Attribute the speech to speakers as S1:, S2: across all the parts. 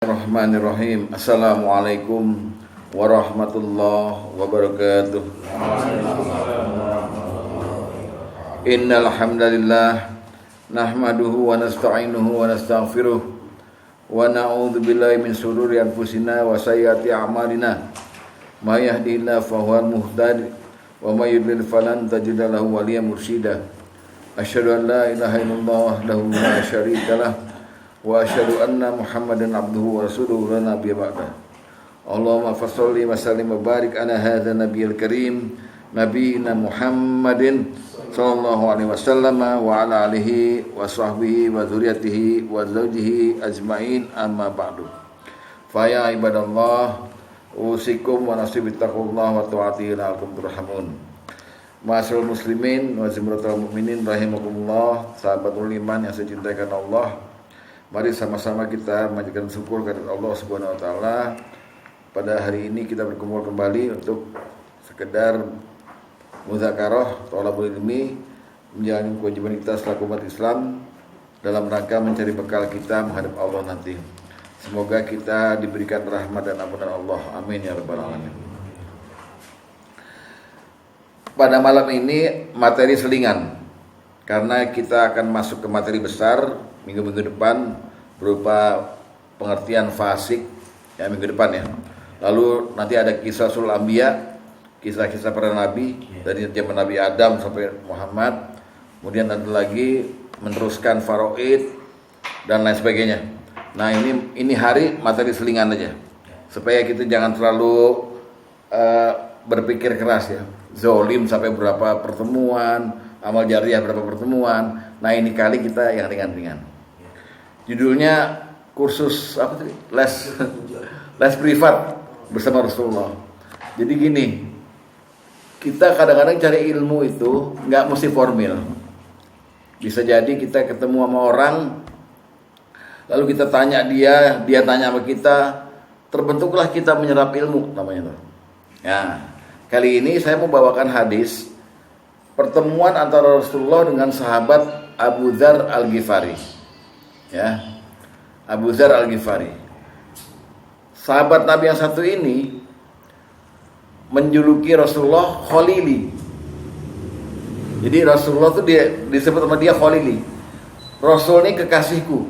S1: Bismillahirrahmanirrahim. Assalamualaikum warahmatullahi wabarakatuh. Innal hamdalillah nahmaduhu wa nasta'inuhu wa nastaghfiruh wa na'udzu billahi min shururi anfusina wa sayyiati a'malina. May yahdihillahu fahuwal muhtadi wa may yudlil falan tajida lahu waliyyan mursyida. Asyhadu an la ilaha illallah wahdahu la syarika lah wa asyhadu anna Muhammadan abduhu wa rasuluhu la nabiyya ba'da. Allahumma fasholli wa sallim wa barik ala hadzal nabiyil karim nabiyina Muhammadin sallallahu alaihi wasallam wa ala alihi wa sahbihi wa dzurriyyatihi wa zawjihi ajmain, amma ba'du. Fa ya ibadallah usikum wa nafsi bittaqullah wa ta'atihi la'allakum turhamun. Ma'asyiral muslimin wa zimratul mukminin rahimakumullah, sahabatul iman yang saya cintai karena Allah. Mari sama-sama kita mengaturkan syukur kepada Allah Subhanahu wa taala. Pada hari ini kita berkumpul kembali untuk sekedar mudzakarah, thalabul ilmi, menjalani kewajiban kita selaku umat Islam dalam rangka mencari bekal kita menghadap Allah nanti. Semoga kita diberikan rahmat dan ampunan Allah. Amin ya rabbal alamin. Pada malam ini materi selingan, karena kita akan masuk ke materi besar minggu-minggu depan berupa pengertian fasik ya, minggu depan ya. Lalu nanti ada kisah sul anbiya, kisah-kisah para nabi dari zaman Nabi Adam sampai Muhammad. Kemudian ada lagi meneruskan faraid dan lain sebagainya. Nah, ini hari materi selingan aja, supaya kita jangan terlalu berpikir keras ya. Zolim sampai berapa pertemuan, amal jariah berapa pertemuan. Nah, ini kali kita yang ringan-ringan. Judulnya kursus apa tadi? Les privat bersama Rasulullah. Jadi gini, kita kadang-kadang cari ilmu itu nggak mesti formil. Bisa jadi kita ketemu sama orang, lalu kita tanya dia tanya sama kita, terbentuklah kita menyerap ilmu namanya tuh. Ya, kali ini saya mau bawakan hadis pertemuan antara Rasulullah dengan sahabat Abu Dzar Al-Ghifari. Ya, Abu Dzar Al-Ghifari. Sahabat Nabi yang satu ini menjuluki Rasulullah Khalili. Jadi Rasulullah itu disebut sama dia Khalili. Rasul ini kekasihku.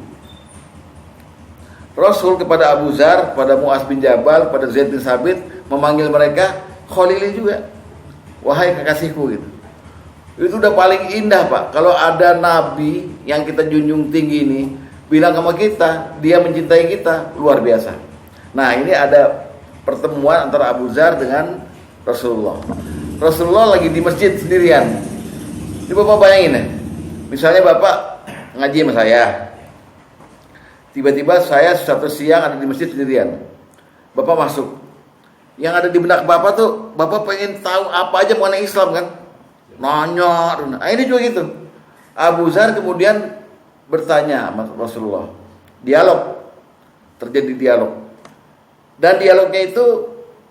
S1: Rasul kepada Abu Dzar, pada Mu'adz bin Jabal, pada Zaid bin Sabit memanggil mereka Khalili juga. Wahai kekasihku gitu. Itu udah paling indah, Pak. Kalau ada nabi yang kita junjung tinggi ini bilang sama kita, dia mencintai kita, luar biasa. Nah, ini ada pertemuan antara Abu Dzar dengan Rasulullah. Rasulullah lagi di masjid sendirian. Ini Bapak bayangin ya. Misalnya Bapak ngaji sama saya. Tiba-tiba saya suatu siang ada di masjid sendirian. Bapak masuk. Yang ada di benak Bapak tuh, Bapak pengen tahu apa aja mengenai Islam kan? Nanya. Nah, ini juga gitu. Abu Dzar kemudian bertanya sama Rasulullah. Dialog. Terjadi dialog. Dan dialognya itu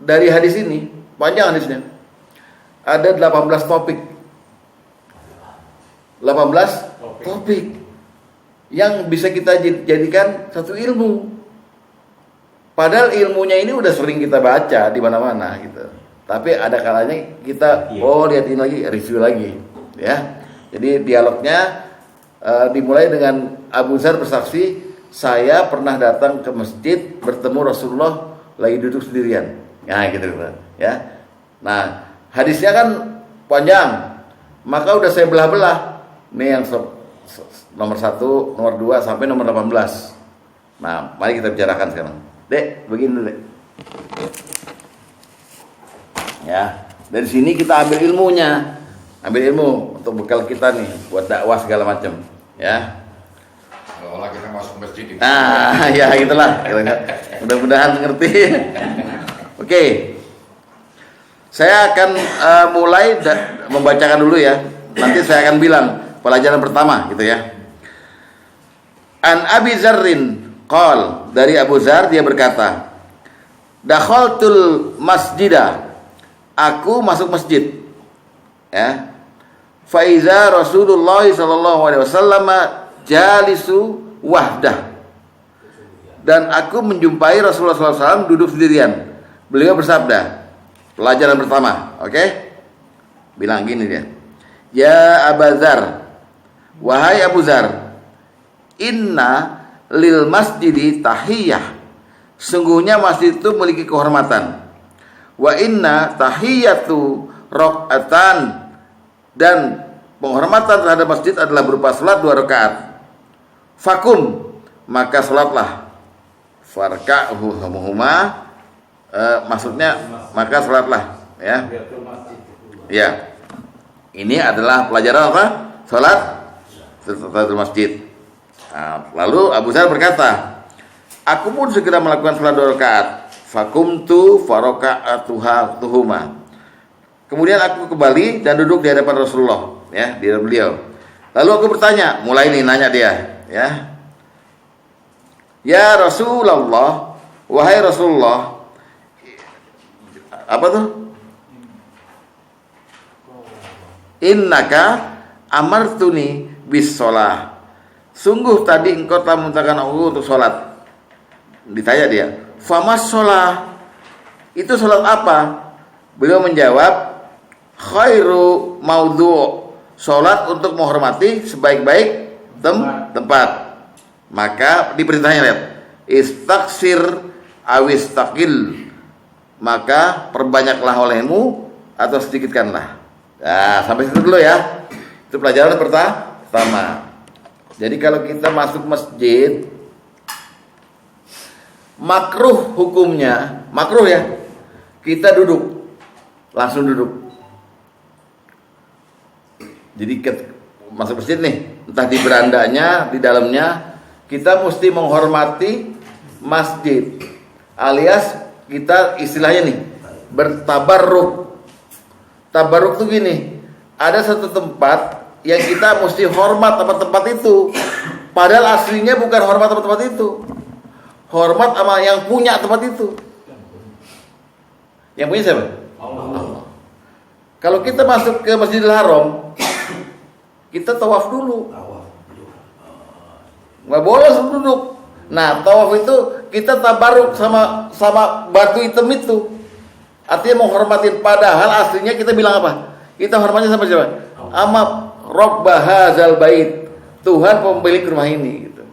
S1: dari hadis ini, panjang hadisnya. Ada 18 topik. 18 topik yang bisa kita jadikan satu ilmu. Padahal ilmunya ini udah sering kita baca di mana-mana gitu. Tapi ada kalanya kita lihat ini lagi, review lagi, ya. Jadi dialognya dimulai dengan Abu Dzar bersaksi, saya pernah datang ke masjid bertemu Rasulullah lagi duduk sendirian. Nah, gitu ya. Nah, hadisnya kan panjang, maka udah saya belah-belah. Ini yang nomor 1, nomor 2 sampai nomor 18. Nah, mari kita bicarakan sekarang. Dek, begini dulu, Dek. Ya, dari sini kita ambil ilmunya. Ambil ilmu untuk bekal kita nih buat dakwah segala macam, ya.
S2: Kalau kita masuk masjid ini.
S1: Nah, ya gitulah. Mudah-mudahan ngerti. Oke. Saya akan mulai membacakan dulu ya. Nanti saya akan bilang pelajaran pertama gitu ya. An Abi Dzarrin qol, dari Abu Dzar dia berkata, dakhaltul masjidah, aku masuk masjid. Ya. Faiza Rasulullah sallallahu alaihi wasallam jalisu wahdah. dan aku menjumpai Rasulullah SAW duduk sendirian. Beliau bersabda, pelajaran pertama, oke? Bilang gini dia, ya Abu Dzar, wahai Abu Dzar, inna lil masjidi tahiyah, sungguhnya masjid itu memiliki kehormatan. Wa inna tahiyatu rok'atan, dan penghormatan terhadap masjid adalah berupa salat 2 rakaat. Fakum, maka salatlah. Farka'uhuma, maksudnya maka salatlah, ya. Ya. Ini adalah pelajaran apa? Salat tahiyatul masjid. Nah, lalu Abu Dzar berkata, aku pun segera melakukan salat 2 rakaat. Fakumtu faraka'atuhuma. Kemudian aku kembali dan duduk di hadapan Rasulullah, ya, di hadapan beliau. Lalu aku bertanya, mulai nih nanya dia, ya. Ya Rasulullah, wahai Rasulullah, apa tuh? Innaka amartuni bis sholah. Sungguh tadi engkau telah memerintahkan aku untuk sholat. Ditanya dia, famas sholah, itu sholat apa? Beliau menjawab, khairu maudhu', sholat untuk menghormati sebaik-baik tempat. Maka diperintahnya, lihat, istaksir awistaqil, maka perbanyaklah olehmu atau sedikitkanlah. Nah, sampai situ dulu ya. Itu pelajaran pertama. Jadi kalau kita masuk masjid, makruh hukumnya, makruh ya, kita duduk, langsung duduk. Jadi masuk masjid nih, entah di berandanya, di dalamnya, kita mesti menghormati masjid, alias kita istilahnya nih bertabarruk. Tabarruk tuh gini, ada satu tempat yang kita mesti hormat sama tempat itu, padahal aslinya bukan hormat sama tempat itu, hormat sama yang punya tempat itu. Yang punya siapa? Allah. Kalau kita masuk ke Masjidil Haram, kita tawaf dulu. Nggak boleh langsung duduk. Nah, tawaf itu kita tabaruk sama batu hitam itu. Artinya menghormatin, padahal aslinya kita bilang apa? Kita hormatnya sama siapa? Sama Rabb hadzal bait, Tuhan pemilik rumah ini gitu.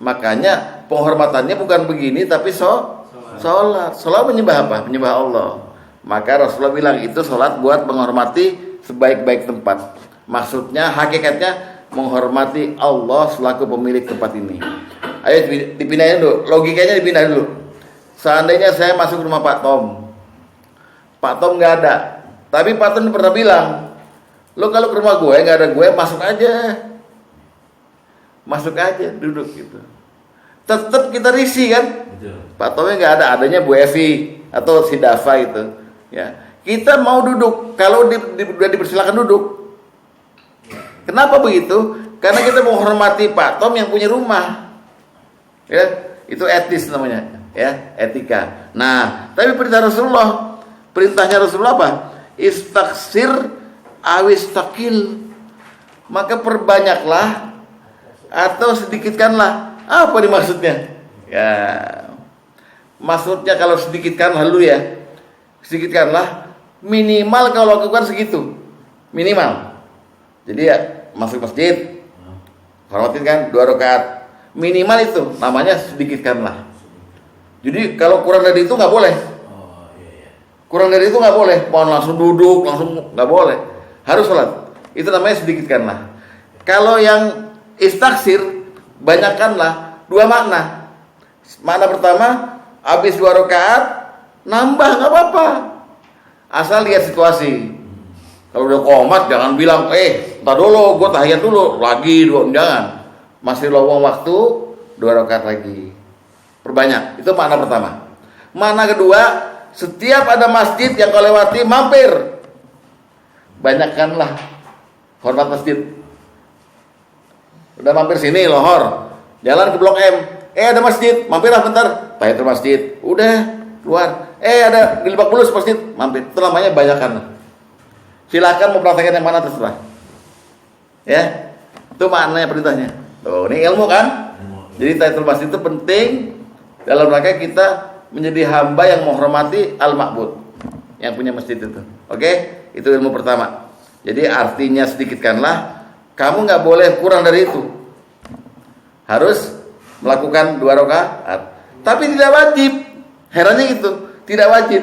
S1: Makanya penghormatannya bukan begini tapi salat. Salat menyembah apa? Menyembah Allah. Maka Rasulullah bilang itu salat buat menghormati sebaik-baik tempat. Maksudnya hakikatnya menghormati Allah selaku pemilik tempat ini. Ayo dipindahin dulu, logikanya dipindahin dulu. Seandainya saya masuk rumah Pak Tom nggak ada, tapi Pak Tom pernah bilang, lo kalau ke rumah gue nggak ada gue, masuk aja, duduk gitu. Tetap kita risih kan? Betul. Pak Tomnya nggak ada, adanya Bu Evi atau si Dafa itu. Ya, kita mau duduk, kalau udah dipersilakan duduk. Kenapa begitu? Karena kita menghormati Pak Tom yang punya rumah. Ya, itu etis namanya, ya, etika. Nah, tapi perintahnya Rasulullah apa? Istaksir awistaqil. Maka perbanyaklah atau sedikitkanlah. Apa nih maksudnya? Ya, maksudnya kalau sedikitkanlah dulu ya. Sedikitkanlah, minimal kalau lakukan segitu. Minimal. Jadi ya, masuk masjid, hormatin kan 2 rakaat, minimal itu namanya sedikitkanlah. Jadi kalau kurang dari itu nggak boleh. Kurang dari itu nggak boleh. Mau langsung duduk, langsung nggak boleh. Harus sholat. Itu namanya sedikitkanlah. Kalau yang istaksir, banyakkanlah. 2 makna. Makna pertama, habis 2 rakaat, nambah nggak apa-apa. Asal lihat situasi. Kalau udah qomat jangan bilang, entar dulu, gue tahiyat dulu, lagi 2, jangan. Masih lowong waktu, 2 rakaat lagi. Perbanyak, itu makna pertama. Makna kedua, setiap ada masjid yang kau lewati, mampir. Banyakkanlah hormat masjid. Udah mampir sini, Lohor, jalan ke Blok M, ada masjid, mampirlah bentar, tahiyatul masjid. Udah, keluar, ada di Lebak Bulus masjid, mampir. Itu namanya banyakkanlah. Silakan mau praktekkan yang mana terserah. Ya, itu maknanya perintahnya. Tuh, ini ilmu kan? Jadi tahiyatul masjid itu penting dalam rangka kita menjadi hamba yang menghormati al-ma'bud, yang punya masjid itu. Oke? Itu ilmu pertama. Jadi artinya sedikitkanlah, kamu nggak boleh kurang dari itu. Harus melakukan 2 rakaat. Tapi tidak wajib. Herannya gitu, tidak wajib.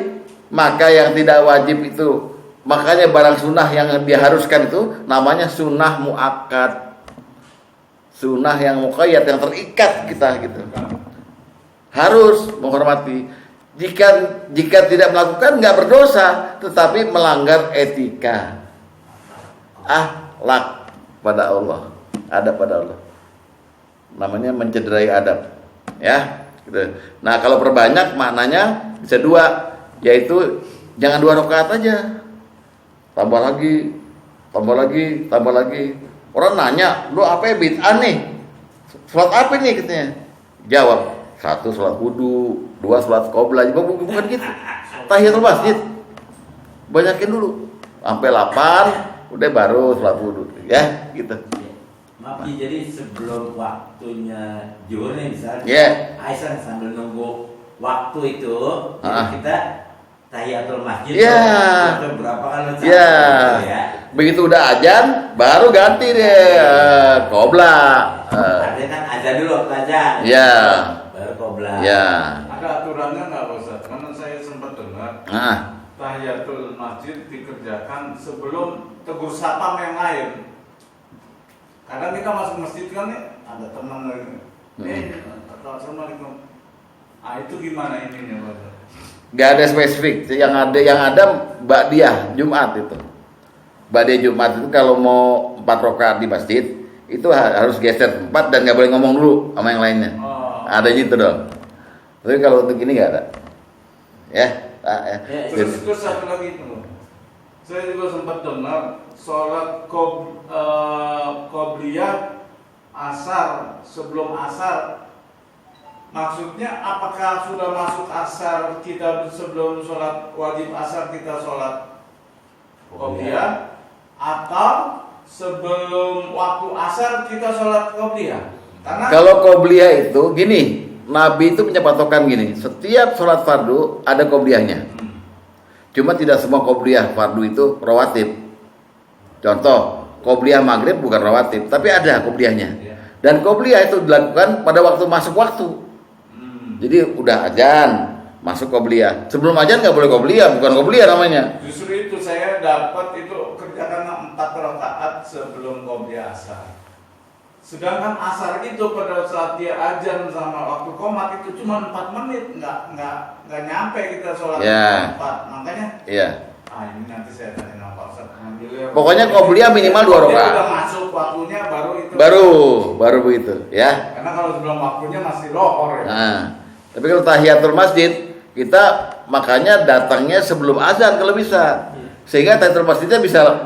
S1: Maka yang tidak wajib itu, makanya barang sunnah yang diharuskan itu namanya sunnah muakkad. Sunnah yang muqayyad, yang terikat kita gitu. Harus menghormati. Jika tidak melakukan nggak berdosa, tetapi melanggar etika, akhlak pada Allah, adab pada Allah. Namanya mencederai adab, ya. Gitu. Nah kalau perbanyak maknanya bisa 2, yaitu jangan 2 rakaat aja, tambah lagi, tambah lagi, tambah lagi. Orang nanya, lu apa ya bid'ah nih? Sholat apa nih katanya? Jawab, 1 sholat wudu, 2 sholat qoblah. Bukan gitu. Tahiyatul masjid banyakin dulu sampai 8, udah baru sholat wudu, ya gitu.
S3: Maaf, jadi sebelum waktunya zuhur nih misalnya, Aisyah sambil nunggu waktu itu, kita tahiyatul masjid. Berapa kali gitu ya. Begitu udah azan, baru ganti deh qoblah. Artinya kan azan dulu azan.
S1: Iya.
S3: Baru qoblah.
S1: Iya.
S4: Ada aturannya nggak Ustaz? Karena saya sempat dengar tahiyatul masjid dikerjakan sebelum tegur sapam yang lain. Kadang kita masuk masjid kan nih, ada teman lagi. Assalamualaikum. Itu gimana ininya Pak?
S1: Gak ada spesifik. Yang ada ba'diyah Jumat itu. Ba'diyah Jumat itu kalau mau 4 rakaat di masjid itu harus geser tempat dan nggak boleh ngomong dulu sama yang lainnya. Ada gitu dong. Tapi kalau untuk ini nggak ada. Ya.
S4: Terus satu lagi itu. Saya juga sempat dengar sholat qobliyah asar sebelum asar. Maksudnya apakah sudah masuk asar kita sebelum sholat wajib asar kita sholat qobliyah atau sebelum waktu asar kita sholat qobliyah? Karena
S1: kalau qobliyah itu gini, Nabi itu punya patokan gini, setiap sholat fardu ada qobliyahnya. Cuma tidak semua qobliyah fardu itu rawatib. Contoh, qobliyah maghrib bukan rawatib, tapi ada qobliyahnya. Dan qobliyah itu dilakukan pada waktu masuk waktu. Jadi udah azan, masuk qobliyah. Sebelum azan nggak boleh qobliyah, bukan qobliyah namanya.
S4: Justru itu saya dapat itu kerjakan 4 rakaat sebelum qobliyah asar. Sedangkan asar itu pada saat dia azan sama waktu qomat itu cuma 4 menit, nggak nyampe kita sholat 4. Makanya ini nanti saya tanya sama Pak Ustaz.
S1: Pokoknya qobliyah minimal 2 rakaat.
S4: Udah masuk waktunya baru itu.
S1: Baru begitu, ya.
S4: Karena kalau sebelum waktunya masih lohor ya.
S1: Nah, tapi kalau tahiyatul masjid kita makanya datangnya sebelum azan kalau bisa. Sehingga tahiyatul masjidnya bisa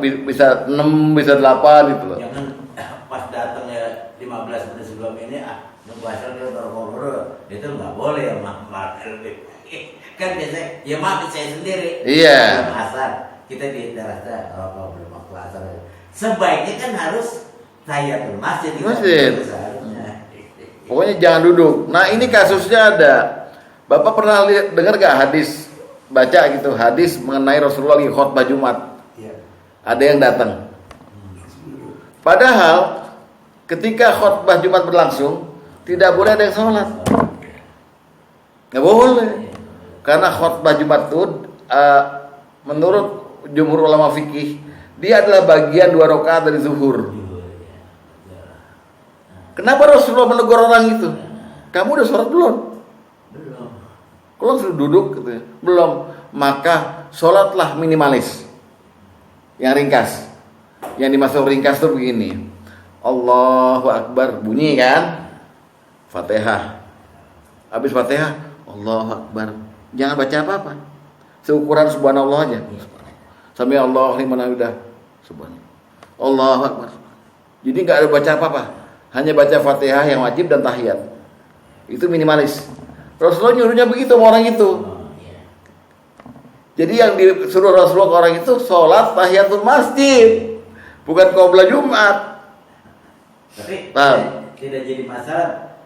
S1: 6, bisa 8 gitu loh.
S3: Jangan pas datang ya 15 menit sebelum ini nunggu asar dia baru itu nggak boleh ya mak. Kan biasanya ya maaf saya sendiri.
S1: Iya.
S3: Belum asar kita di terasa kalau belum waktu asar. Sebaiknya kan harus tahiyatul masjid.
S1: Pokoknya jangan duduk. Nah ini kasusnya ada. Bapak pernah dengar gak hadis, baca gitu hadis mengenai Rasulullah lagi khutbah Jumat. Ada yang datang. Padahal ketika khutbah Jumat berlangsung tidak boleh ada yang sholat. Nggak boleh. Karena khutbah Jumat itu menurut jumhur ulama fikih dia adalah bagian 2 rakaat dari zuhur. Kenapa Rasulullah menegur orang itu? Kamu udah sholat belum?
S3: Belum.
S1: Kalau sudah duduk gitu ya. Belum. Maka sholatlah minimalis. Yang ringkas. Yang dimaksud ringkas itu begini. Allahu Akbar, bunyi kan? Fatihah. Habis Fatihah, Allahu Akbar. Jangan baca apa-apa. Seukuran subhanallah aja. Sami Allah liman hamidah. Subhanallah. Allahu Akbar. Jadi enggak ada baca apa-apa. Hanya baca Fatihah yang wajib dan tahiyat. Itu minimalis. Rasulullah nyuruhnya begitu sama orang itu. Jadi yang disuruh Rasulullah ke orang itu sholat tahiyatul masjid, bukan qoblah Jumat.
S3: Tapi
S1: Paham?
S3: tidak jadi masalah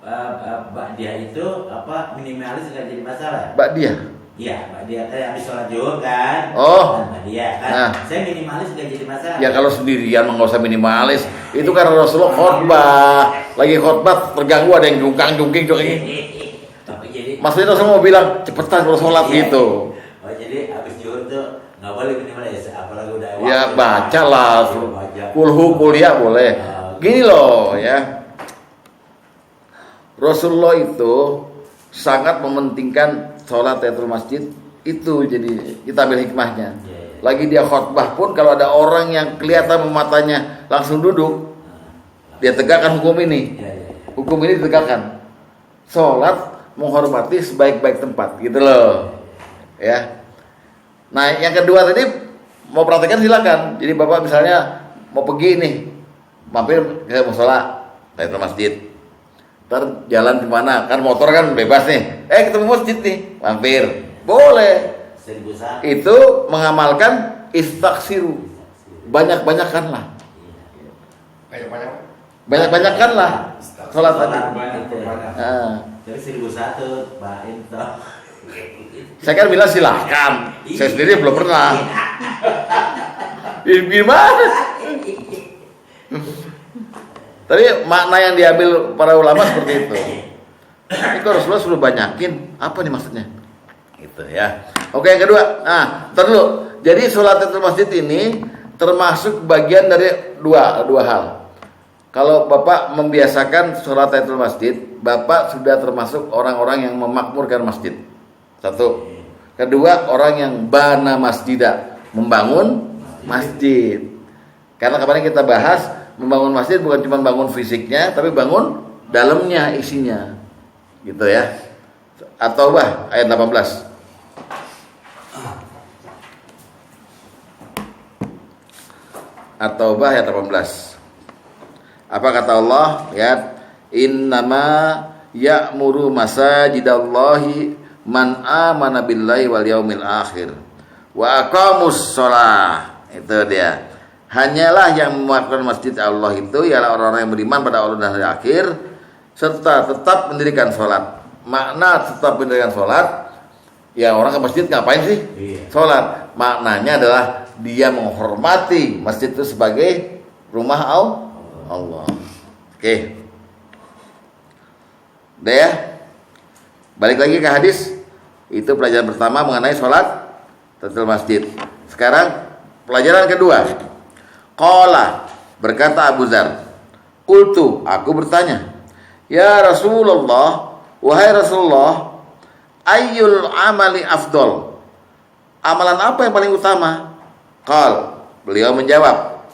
S3: Ba'diyah itu apa minimalis nggak jadi masalah?
S1: Ba'diyah.
S3: Iya, Ba'diyah kan habis sholat zuhur kan.
S1: Oh.
S3: Ba'diyah kan.
S1: Nah.
S3: Saya minimalis nggak jadi masalah.
S1: Ya kalau sendirian mah nggak usah minimalis. Itu kan Rasulullah khotbah. Lagi khotbah terganggu ada yang jungkang-jungking.
S3: Jadi,
S1: maksudnya Rasulullah mau bilang cepetan kalau sholat gitu.
S3: Oh jadi habis zuhur tuh nggak boleh minimalis, apalagi udah.
S1: Ya bacalah. Kulhu kuliah boleh. Gini loh ya. Rasulullah itu sangat mementingkan sholat tahiyatul masjid itu, jadi kita ambil hikmahnya. Lagi dia khotbah pun kalau ada orang yang kelihatan matanya langsung duduk, dia tegakkan hukum ini. Hukum ini ditegakkan. Sholat menghormati sebaik-baik tempat, gitu loh. Ya. Nah, yang kedua tadi mau praktekkan silakan. Jadi Bapak misalnya mau pergi nih, mampir ke musola tahiyatul masjid. Ntar jalan kemana, kan motor kan bebas nih, ketemu masjid nih, mampir, boleh. Itu mengamalkan istaghfiru, banyak-banyakanlah, banyak-banyakanlah sholat tadi.
S3: Jadi 1001 Pak Into.
S1: Saya kan bilang silahkan, saya sendiri belum pernah. Gimana? Tapi makna yang diambil para ulama seperti itu. Ini kok Rasulullah suruh banyakin, apa nih maksudnya? Gitu ya. Oke, yang kedua. Nah, ntar dulu. Jadi sholat tahiyatul masjid ini termasuk bagian dari dua hal. Kalau Bapak membiasakan sholat tahiyatul masjid, Bapak sudah termasuk orang-orang yang memakmurkan masjid. Satu. Kedua, orang yang bana masjidah, membangun masjid. Karena kemarin kita bahas, membangun masjid bukan cuma bangun fisiknya, tapi bangun dalamnya, isinya. Gitu ya. At-Taubah ayat 18. At-Taubah ayat 18. Apa kata Allah? Ya, innama ya'muru masajidallahi man amana billahi wal yaumil akhir wa aqamus shalah. Itu dia. Hanyalah yang memakmurkan masjid Allah itu ialah orang-orang yang beriman pada Allah dan hari akhir serta tetap mendirikan sholat. Makna tetap mendirikan sholat, ya orang ke masjid ngapain sih? Sholat. Maknanya adalah dia menghormati masjid itu sebagai rumah Allah. Oke. Udah ya? Balik lagi ke hadis. Itu pelajaran pertama mengenai sholat tahiyatul masjid. Sekarang pelajaran kedua. Qala, berkata Abu Dzar, qultu, aku bertanya, ya Rasulullah, wahai Rasulullah, ayyul amali afdol, amalan apa yang paling utama? Qal, beliau menjawab,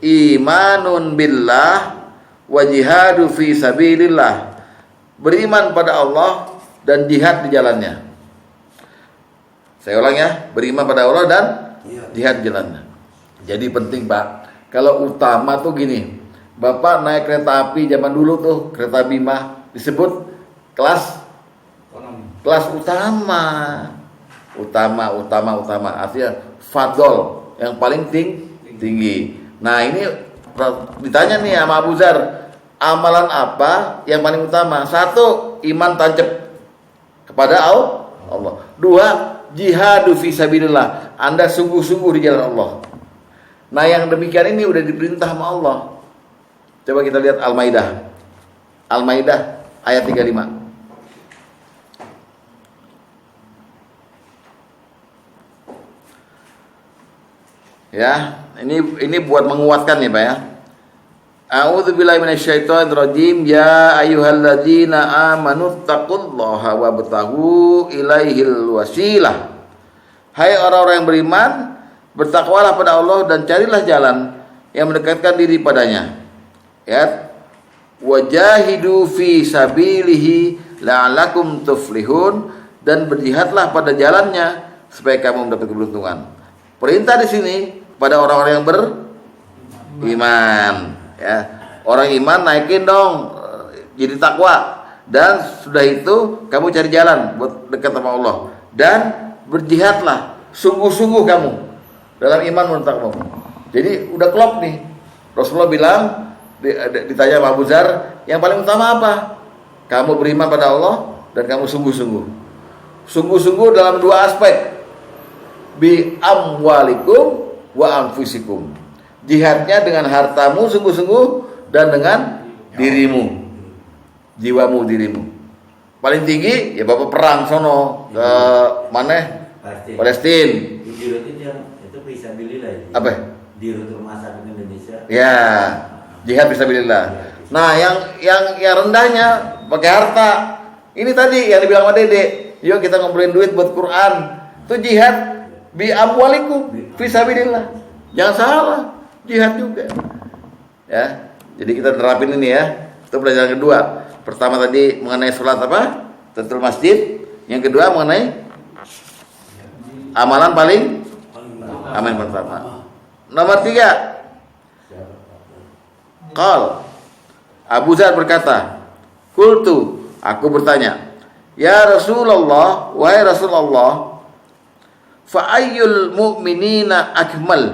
S1: imanun billah wa jihadu fi sabilillah, beriman pada Allah dan jihad di jalannya. Saya ulang ya, beriman pada Allah dan jihad di jalannya. Jadi penting Pak, kalau utama tuh gini, Bapak naik kereta api zaman dulu tuh, kereta Bima, disebut kelas utama. Artinya fadol, yang paling tinggi. Nah ini ditanya nih sama Abu Dzar, amalan apa yang paling utama? Satu, iman tancap kepada Allah. Dua, jihadu fi sabilillah, Anda sungguh-sungguh di jalan Allah. Nah yang demikian ini udah diperintah sama Allah. Coba kita lihat Al-Maidah ayat 35. Ya, ini buat menguatkan nih Pak ya. A'udzubillahi minasyaitonir rajim. Ya ayyuhalladzina amanu taqullaha wabtaghu ilaihil wasilah. Hai orang-orang yang beriman, bertakwalah pada Allah dan carilah jalan yang mendekatkan diri padanya. Ya. Wajahidu fi sabilihi la'alakum tuflihun, dan berjihadlah pada jalannya supaya kamu mendapat keberuntungan. Perintah di sini pada orang-orang yang beriman, ya. Orang iman naikin dong jadi takwa, dan sudah itu kamu cari jalan buat dekat sama Allah, dan berjihadlah sungguh-sungguh kamu dalam iman menurut takwa. Jadi udah klop nih. Rasulullah bilang, ditanya Abu Dzar, yang paling utama apa? Kamu beriman pada Allah dan kamu sungguh-sungguh. Sungguh-sungguh dalam dua aspek. Bi amwalikum wa anfusikum. Jihadnya dengan hartamu sungguh-sungguh dan dengan dirimu. Jiwamu, dirimu. Paling tinggi ya Bapak perang sono ke mana? Palestina.
S3: Di Dirut itu bisa bilillah.
S1: Apa?
S3: Dirut Rumah Sakit Indonesia.
S1: Ya, jihad fisabilillah. Nah, yang rendahnya pakai harta. Ini tadi yang dibilang sama Dede. Yuk kita ngumpulin duit buat Quran. Itu jihad bi amwalikum fisabilillah. Jangan salah, jihad juga. Ya. Jadi kita terapin ini ya. Itu pelajaran kedua. Pertama tadi mengenai sholat apa? Tahiyatul masjid. Yang kedua mengenai amalan paling pertama. Nomor 3. Qal Abu Dzar berkata, "Qultu," aku bertanya, "Ya Rasulullah, wahai Rasulullah, fa ayyul mu'minina akmalu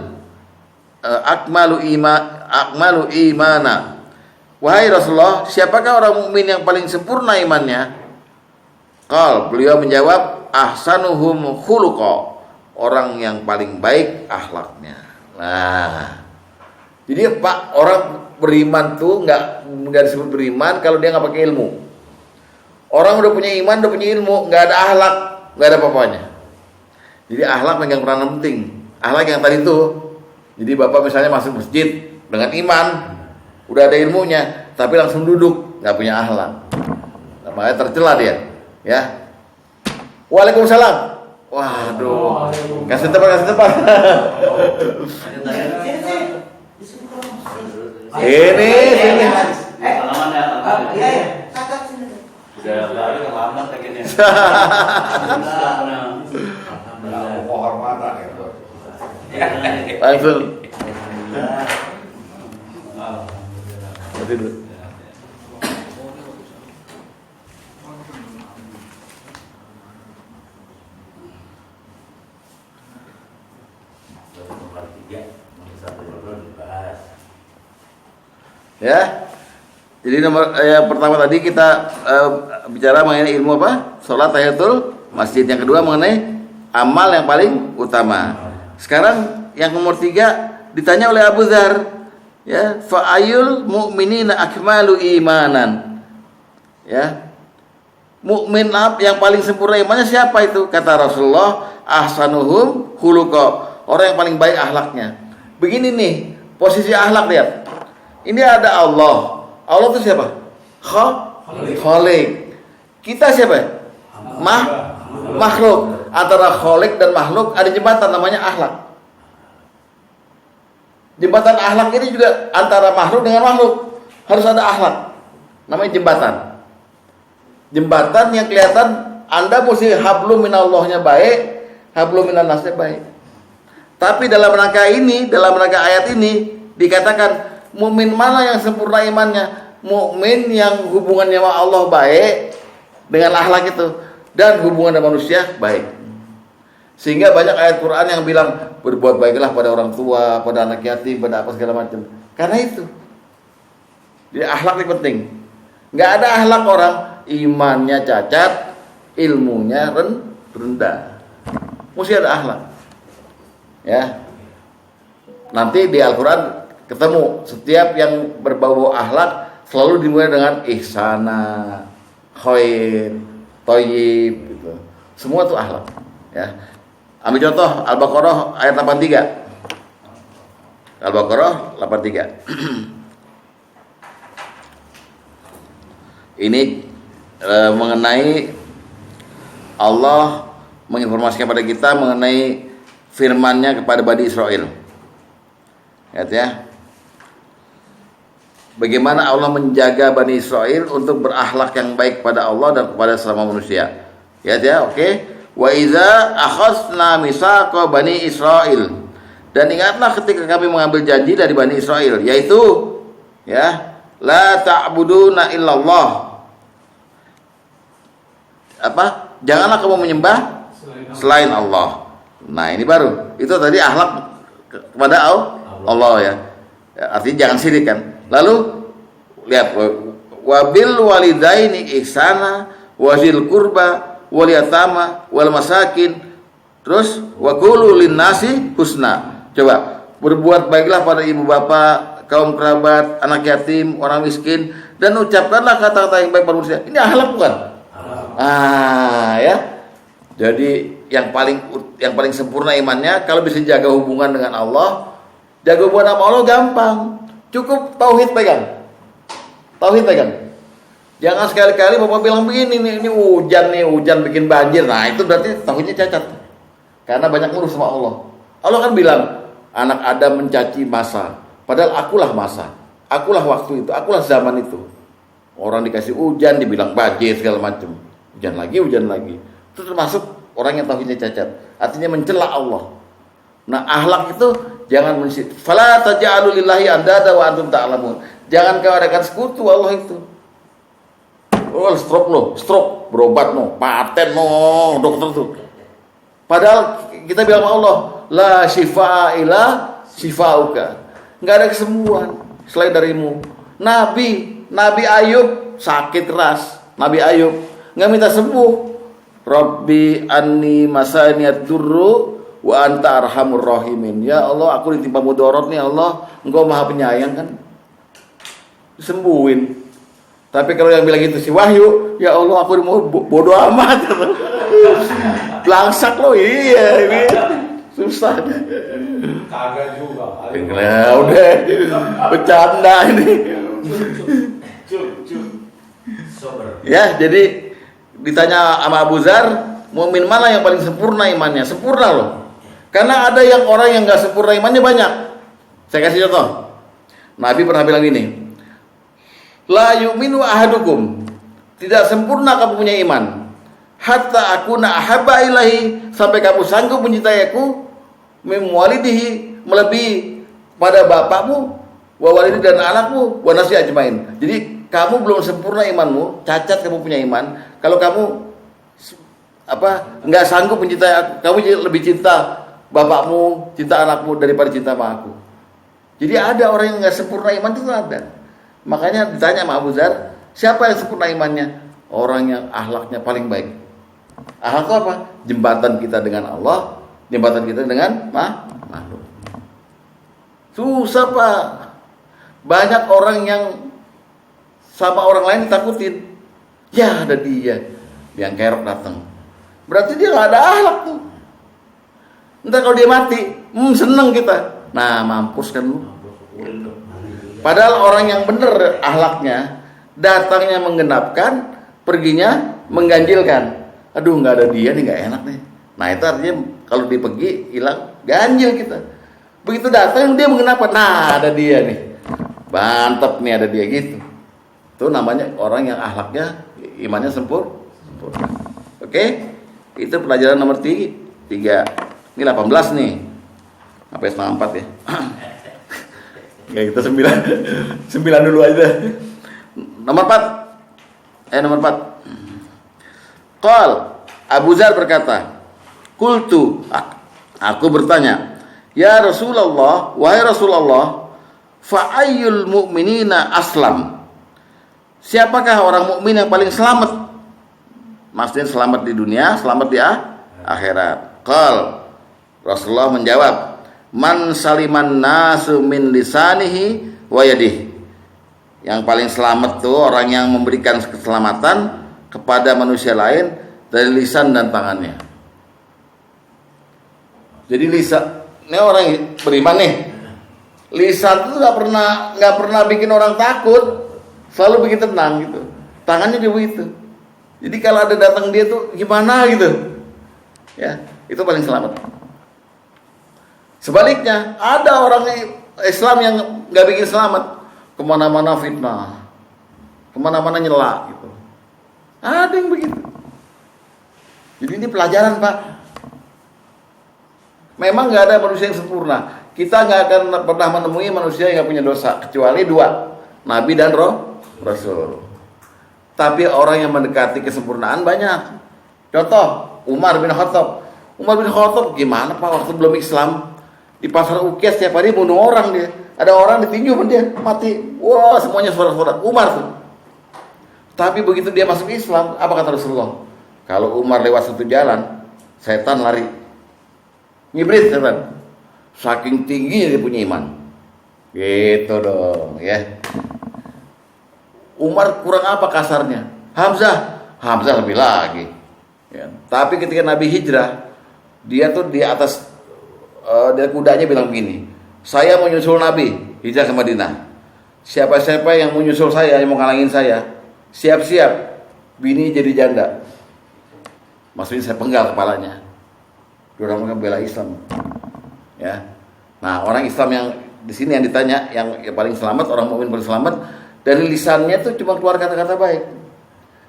S1: imana?" Wahai Rasulullah, siapakah orang mukmin yang paling sempurna imannya? Qal, beliau menjawab, "Ahsanuhum khuluqa," orang yang paling baik akhlaknya. Nah, jadi Pak, orang beriman tuh nggak disebut beriman kalau dia nggak pakai ilmu. Orang udah punya iman, udah punya ilmu, nggak ada akhlak, nggak ada apa-apanya. Jadi akhlak megang peranan penting. Akhlak yang tadi tuh. Jadi Bapak misalnya masuk masjid dengan iman, udah ada ilmunya, tapi langsung duduk, nggak punya akhlak. Nah, makanya tercela dia, ya. Waalaikumsalam. Waduh, kasih tempat. Ini sini.
S3: Udah baru lama tegenya.
S2: Penghormatan itu.
S1: Langsung. Tidur. Ya. Jadi nomor yang pertama tadi kita bicara mengenai ilmu apa? Salat tahiyatul masjid. Yang kedua mengenai amal yang paling utama. Sekarang yang nomor 3 ditanya oleh Abu Dzar, ya, fa ayul mu'minina akmalu imanan. Ya. Mukmin yang paling sempurna imannya siapa itu? Kata Rasulullah, ahsanuhum khuluqa. Orang yang paling baik akhlaknya. Begini nih, posisi akhlak lihat. Ini ada Allah. Allah itu siapa? Khalik. Kita siapa? Makhluk. Antara Khalik dan makhluk ada jembatan namanya akhlak. Jembatan akhlak ini juga antara makhluk dengan makhluk. Harus ada akhlak. Namanya jembatan. Jembatan yang kelihatan Anda mesti hablum minallahnya baik, hablum minannasnya baik. Tapi dalam rangka ayat ini dikatakan mukmin mana yang sempurna imannya? Mukmin yang hubungannya sama Allah baik dengan akhlak itu dan hubungan dengan manusia baik. Sehingga banyak ayat Quran yang bilang berbuat baiklah pada orang tua, pada anak yatim, pada apa segala macam. Karena itu. Jadi akhlak ini penting. Enggak ada akhlak orang imannya cacat, ilmunya rendah. Mesti ada akhlak. Ya. Nanti di Al-Qur'an ketemu setiap yang berbau akhlak selalu dimulai dengan ihsana, khair, thayyib gitu. Semua itu akhlak, ya. Ambil contoh Al-Baqarah ayat 83. Al-Baqarah 83. Ini mengenai Allah menginformasikan kepada kita mengenai firman-Nya kepada Bani Israel. Lihat ya. Bagaimana Allah menjaga Bani Israel untuk berakhlak yang baik pada Allah dan kepada sesama manusia. Ya, oke. Wa iza akhadna mitsaqa Bani Israel. Dan ingatlah ketika kami mengambil janji dari Bani Israel, yaitu ya, la ta'buduna illallah. Apa? Janganlah kamu menyembah selain Allah. Nah, ini baru. Itu tadi akhlak kepada Allah ya. Artinya jangan syirik kan. Lalu lihat wabil walidaini ihsana wazil kurba wal yatama wal masakin. Terus wa qulu linnasi husna. Coba berbuat baiklah pada ibu bapak, kaum kerabat, anak yatim, orang miskin, dan ucapkanlah kata-kata yang baik pada manusia. Ini akhlak bukan? Ya. Jadi yang paling sempurna imannya kalau bisa jaga hubungan dengan Allah. Jaga hubungan sama Allah gampang. Cukup tauhid pegang. Tauhid pegang. Jangan sekali-kali Bapak bilang begini, ini hujan bikin banjir. Nah, itu berarti tauhidnya cacat. Karena banyak ngurus sama Allah. Allah kan bilang, anak Adam mencaci masa. Padahal akulah masa. Akulah waktu itu, akulah zaman itu. Orang dikasih hujan, dibilang banjir segala macam. Hujan lagi. Itu termasuk orang yang tauhidnya cacat. Artinya mencela Allah. Nah, akhlak itu jangan mensyirikkan. Fala taj'alu lillahi andada wa antum ta'lamun. Jangan kau adakan sekutu Allah itu. Oh, stroke, berobat paten dokter tuh. Padahal kita bilang sama Allah, la syifaa ila syifauka. Enggak ada kesembuhan selain darimu. Nabi Ayub sakit keras. Nabi Ayub enggak minta sembuh. Rabbi anni masaniyad durru wa anta arhamur rahimin. Ya Allah, aku ditimpa mudarat nih Allah, Engkau Maha Penyayang kan. Disembuhin. Tapi kalau yang bilang gitu si Wahyu, ya Allah aku mau bodoh amat. Langsak lo, iya ini susah.
S4: Kagak juga.
S1: Udah bercanda ini. Ya, jadi ditanya sama Abu Dzar, mukmin mana yang paling sempurna imannya? Sempurna loh. Karena ada yang orang yang nggak sempurna imannya banyak. Saya kasih contoh. Nabi pernah bilang gini, la yu'minu ahadukum, tidak sempurna kamu punya iman, hatta akuna ahabba ilahi, sampai kamu sanggup mencintai aku, mim walidihi, melebihi pada bapakmu, wa walidi dan anakmu, wa nasi ajmain. Jadi kamu belum sempurna imanmu, cacat kamu punya iman kalau kamu nggak sanggup mencintai aku. Kamu lebih cinta bapakmu, cinta anakmu daripada cinta sama aku. Jadi ada orang yang nggak sempurna iman itu ada. Makanya ditanya sama Abu Dzar, siapa yang sempurna imannya? Orang yang akhlaknya paling baik. Akhlak itu apa? Jembatan kita dengan Allah, jembatan kita dengan makhluk. Susah Pak. Banyak orang yang sama orang lain ditakutin. Ya ada dia, yang kerok datang. Berarti dia nggak ada akhlak tuh. Ntar kalau dia mati, seneng kita. Nah mampus kan lu. Padahal orang yang benar akhlaknya, datangnya menggenapkan, perginya mengganjilkan. Aduh nggak ada dia nih, nggak enak nih. Nah itu artinya kalau dia pergi hilang ganjil kita. Begitu datang dia menggenapkan, nah ada dia nih, mantap nih ada dia gitu. Itu namanya orang yang akhlaknya, imannya sempurna. Oke, itu pelajaran nomor 3. Ini 18 nih, sampai setengah 4 ya. Ya kita 9 dulu aja. Nomor 4. Qal Abu Dzar berkata, qultu, aku bertanya, ya Rasulullah, wahai Rasulullah, fa ayyul mu'minina aslam? Siapakah orang mukmin yang paling selamat? Maksudnya selamat di dunia, selamat di akhirat. Qal Rasulullah menjawab, man saliman nasu min lisanihi wa yadihi. Yang paling selamat tuh orang yang memberikan keselamatan kepada manusia lain dari lisan dan tangannya. Jadi lisan, ini orang beriman nih, lisan itu nggak pernah bikin orang takut, selalu bikin tenang gitu. Tangannya juga begitu. Jadi kalau ada datang dia tuh gimana gitu, ya itu paling selamat. Sebaliknya, ada orang Islam yang nggak bikin selamat, kemana-mana fitnah, kemana-mana nyela gitu. Ada yang begitu. Jadi ini pelajaran Pak. Memang nggak ada manusia yang sempurna. Kita nggak akan pernah menemui manusia yang nggak punya dosa kecuali 2, Nabi dan Rasul. Tapi orang yang mendekati kesempurnaan banyak. Contoh Umar bin Khattab. Umar bin Khattab gimana Pak waktu belum Islam? Di pasar Ukias setiap hari bunuh orang dia. Ada orang ditinju pun dia mati. Wah semuanya sorak-sorak. Umar tuh. Tapi begitu dia masuk Islam, apa kata Rasulullah? Kalau Umar lewat satu jalan, setan lari. Ngibrit setan. Saking tingginya dia punya iman. Gitu dong, ya. Umar kurang apa kasarnya? Hamzah lebih lagi. Ya. Tapi ketika Nabi hijrah, dia tuh di atas dari kudanya bilang begini, saya mau nyusul Nabi hijrah ke Madinah. Siapa-siapa yang mau nyusul saya, yang mau ngalangin saya, siap-siap, bini jadi janda. Maksudnya saya penggal kepalanya. Orang bela Islam. Ya. Nah, orang Islam yang di sini yang ditanya, yang paling selamat, orang mukmin paling selamat, dari lisannya tuh cuma keluar kata-kata baik.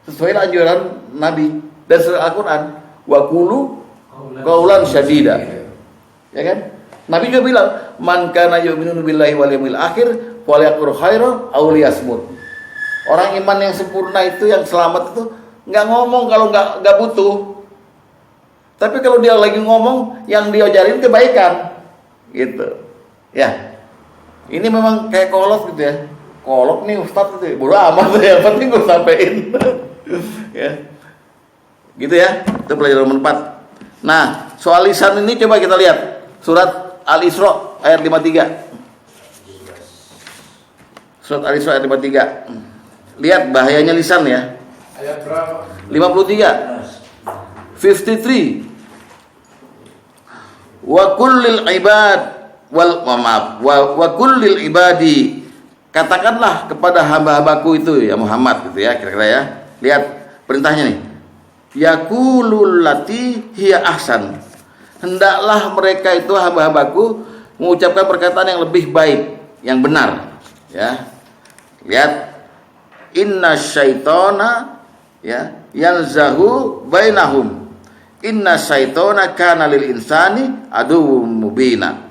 S1: Sesuai anjuran Nabi dan sesuai Al-Qur'an. Wa qulu qaulan syadida. Ya kan? Nabi juga bilang, "Man kana yu'minu billahi wal yawmil akhir falyaqul khairan aw liyasmut." Orang iman yang sempurna itu, yang selamat itu enggak ngomong kalau enggak butuh. Tapi kalau dia lagi ngomong, yang dia ajarin kebaikan. Gitu. Ya. Ini memang kayak kolot gitu ya. Kolot nih Ustadz gitu ya. Bodo amat ya, penting gue sampein. Ya. Gitu ya. Itu pelajaran nomor 4. Nah, soal lisan ini coba kita lihat. Surat Al-Isra ayat 53. Surat Al-Isra ayat 53. Lihat bahayanya lisan ya.
S4: Ayat berapa?
S1: 53. 53. Wa kullil ibad wa kullil ibadi, katakanlah kepada hamba-hambaku itu ya Muhammad gitu ya, kira-kira ya. Lihat perintahnya nih. Yaqulul lati hiya ahsan. Hendaklah mereka itu hamba-hambaku mengucapkan perkataan yang lebih baik, yang benar, ya. Lihat, inna syaitona ya yanzahu bainahum. Inna syaitona kana lil insani aduwwum mubina.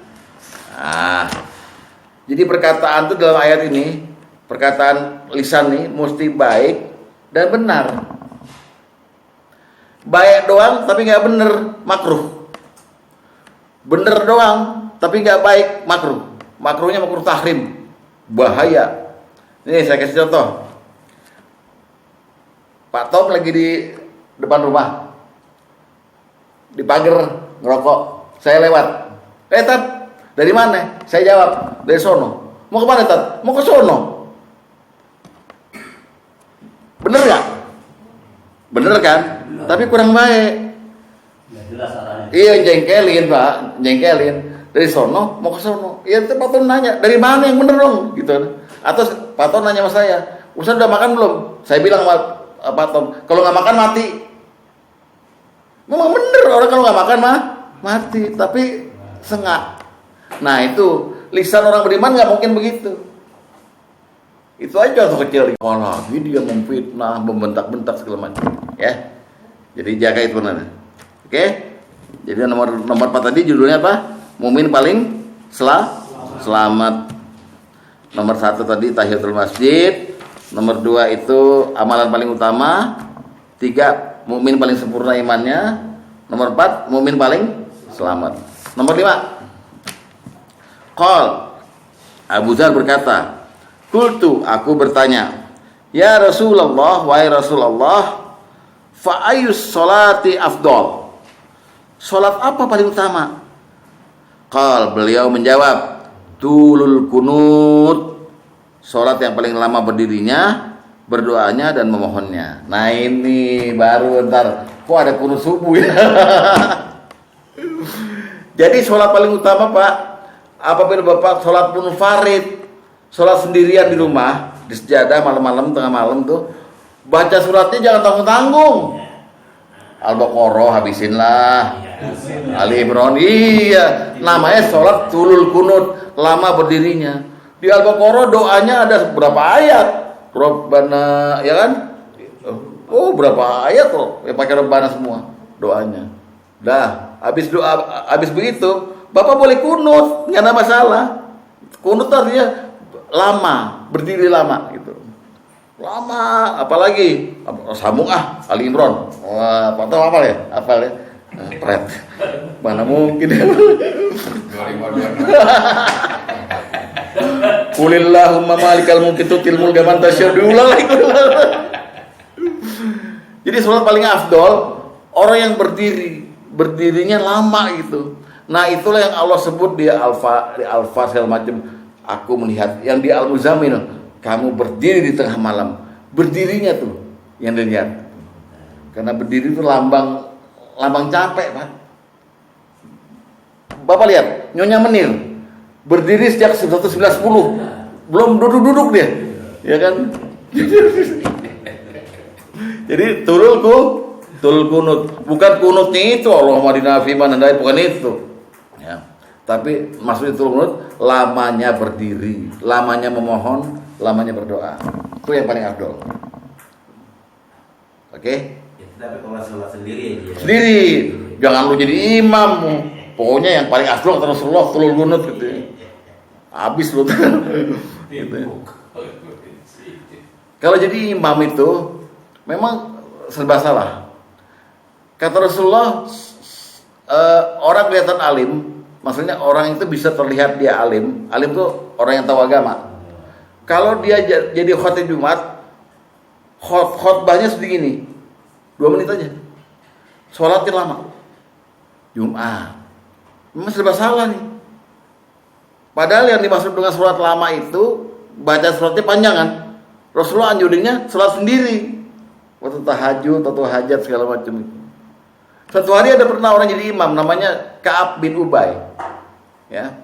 S1: Nah, jadi perkataan itu dalam ayat ini, perkataan lisan nih mesti baik dan benar. Baik doang tapi nggak bener, makruh. Bener doang tapi nggak baik, makruh. Makruhnya makruh tahrim, bahaya. Ini saya kasih contoh. Pak Tom lagi di depan rumah, di pagar ngerokok. Saya lewat. Tat, dari mana? Saya jawab, dari sono. Mau ke mana, Tat? Mau ke sono. Bener nggak? Bener kan? Bener. Tapi kurang baik.
S3: Ya, jelas arahnya.
S1: Iya, jengkelin Pak, jengkelin. Dari sono, mau ke sono. Iya, Pak Tom nanya, dari mana yang bener dong? Gitu. Atau Pak Tom nanya sama saya, Ustaz udah makan belum? Saya bilang sama Pak Tom, kalau nggak makan mati. Memang bener, orang kalau nggak makan mah mati, tapi sengak. Nah itu lisan orang beriman nggak mungkin begitu. Itu aja contoh kecil. Lagi dia memfitnah, membentak-bentak segala macam. Ya, jadi jaga itu benar. Oke? Jadi nomor 4 tadi judulnya apa? Mumin paling selamat. Nomor 1 tadi tahiyatul masjid. Nomor 2 itu amalan paling utama. 3 mumin paling sempurna imannya. Nomor 4 mumin paling selamat. Nomor 5. Qal Abu Dzar berkata, qultu, aku bertanya, ya Rasulullah, wahai Rasulullah, fa ayyus sholati afdal? Salat apa paling utama? Qal, beliau menjawab, tulul kunut, salat yang paling lama berdirinya, berdoanya dan memohonnya. Nah ini baru ntar, kok ada kunut subuh ya? Jadi salat paling utama Pak, apabila Bapak salat munfarid, salat sendirian di rumah, di sejadah malam-malam, tengah malam tuh, baca suratnya jangan tanggung-tanggung. Al-Baqarah habisin lah, Ali Imran, iya, namanya salat tulul kunut, lama berdirinya. Di Al-Baqarah doanya ada berapa ayat? Rabbana, ya kan? Oh, berapa ayat loh? Ya pakai Rabbana semua doanya. Dah, habis begitu, Bapak boleh kunut, nggak ada masalah. Kunut artinya lama, berdiri lama gitu. Lama, apalagi sambung Ali Imran. Wah, Pak tahu apa ya? Apa ya? Pret. Mana mungkin. Qulillahumma malikal mulki tutil mulka man tasya'u. Diulang lagi. Jadi sholat paling afdol orang yang berdirinya lama gitu. Nah itulah yang Allah sebut di Alfa segala macam. Aku melihat yang di Al-Muzammil, kamu berdiri di tengah malam. Berdirinya tuh yang dilihat. Karena berdiri itu lambang capek, Pak. Bapak lihat, Nyonya Menir berdiri sejak 1910, belum duduk dia, ya kan? Jadi tulul kunut, bukan kunutnya itu Allahumma adina fiman handait, bukan itu. Ya. Tapi maksudnya tulul kunut, lamanya berdiri, lamanya memohon, lamanya berdoa. Itu yang paling afdol. Oke?
S3: Tapi kalau sholat sendiri aja.
S1: Sendiri, jangan lu jadi imam. Pokoknya yang paling afdol kata Rasulullah tulul kunut gitu. Habis lu. Gitu. Kalau jadi imam itu memang serba salah. Kata Rasulullah, orang kelihatan alim, maksudnya orang itu bisa terlihat dia alim. Alim itu orang yang tahu agama. Kalau dia jadi khotib Jumat, khotbahnya segini, 2 menit aja. Sholatnya lama. Jumat. Memang serba salah nih. Padahal yang dimaksud dengan sholat lama itu baca sholatnya panjang kan. Rasulullah anjurinnya sholat sendiri. Waktu tahajud atau hajat segala macam itu. Satu hari ada pernah orang jadi imam namanya Ka'ab bin Ubay. Ya.